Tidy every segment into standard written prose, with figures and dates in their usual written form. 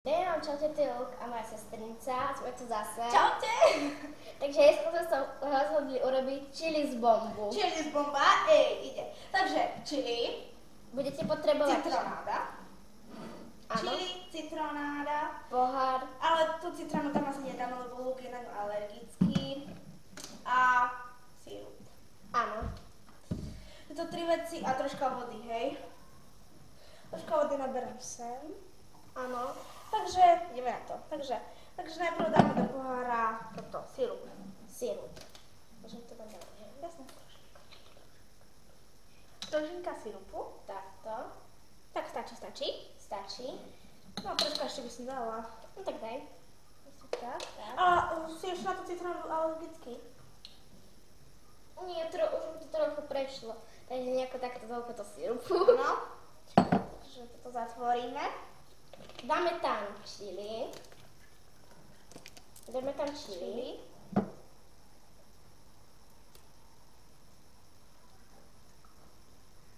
Čaute, ty Luk a moja sestrinca, sme tu zase. Čaute! Takže dneska sme sa rozhodli urobiť chili z bombu. Chili z bomba, ide. Takže chili. Budete potrebovať citronáda. Áno. Chili, citronáda. Pohár. Ale tú citrónu tam asi nedáme, lebo Luk je na ňu alergický. A sírup. Áno. Tieto tri veci a troška vody, hej. Troška vody naberám sem. Áno. Takže ideme na to. Takže najprv dáme do pohára toto, sírup. Sírup. Môžem to tam dať, hej? Jasné. Trošinka sírupu. Takto. Tak stačí. Stačí. No troška ešte by som dala. No tak daj. Tak. Tak. A si ešte na tú citrónu alergický? Nie, už mi to trochu prešlo. Takže nejako takto toľko to sírupu. No. Takže toto zatvoríme. Dáme tam chili.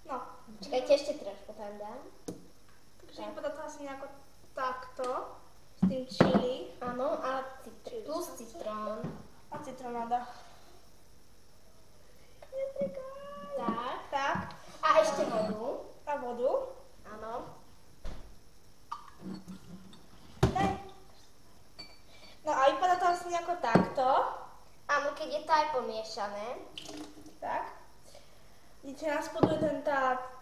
No. Čakajte, ešte trošku tam dám. Takže mi podá to asi nejako takto. S tým chili. Áno, a plus citrón. A citronáda. Tak. A ešte vodu. A vodu. Áno. Daj. No a vypadá to asi nejako takto. Áno, keď je to aj pomiešané. Tak. Vidíte, nás poduje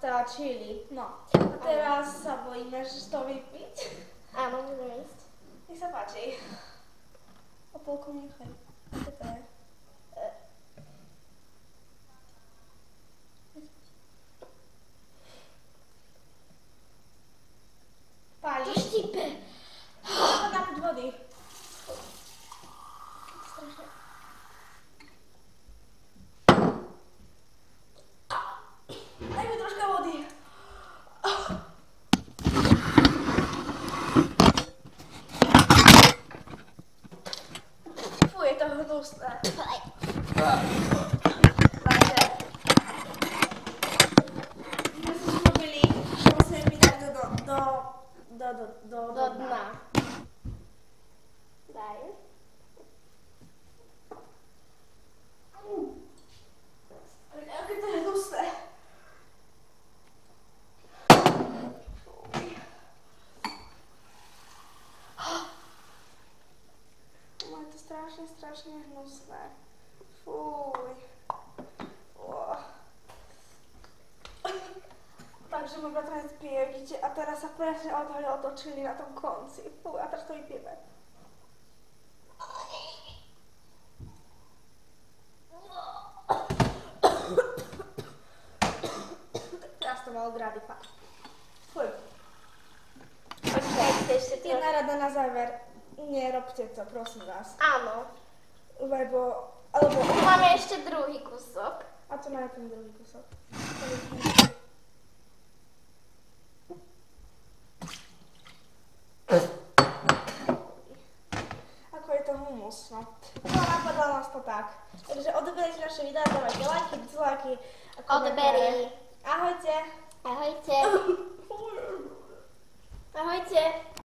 tá chili. No. A teraz sa bojíme, že to vypiť. Áno, môžeme ísť. Nech sa páči. A polku nechaj. Toto je. To štípe. Treba napiť vody. Strašne. Daj mi troška vody. Fuj, je to hnusné. Takže. My sme si robili, že musíme byť tak do dna. Daj. Aké to je hnusné. Je to strašne hnusné. Fuj. Takže môj bratranec pije, vidíte, a teraz sa presne odhalilo to chili na tom konci. Fuj, a teraz to vypijeme. Teraz to malo grady, fakt. Fuj. Počkajte ešte to. Jedna rada na záver. Nerobte to, prosím vás. Áno. Alebo... Tu máme ešte druhý kúsok. A to má ten druhý kúsok. Ako je to humus, no. No, napadlo nás to tak. Takže odoberajte naše videá, dávajte lajky, dislajky a komentáre. Odeberi. Ahojte. Ahojte. Ahojte.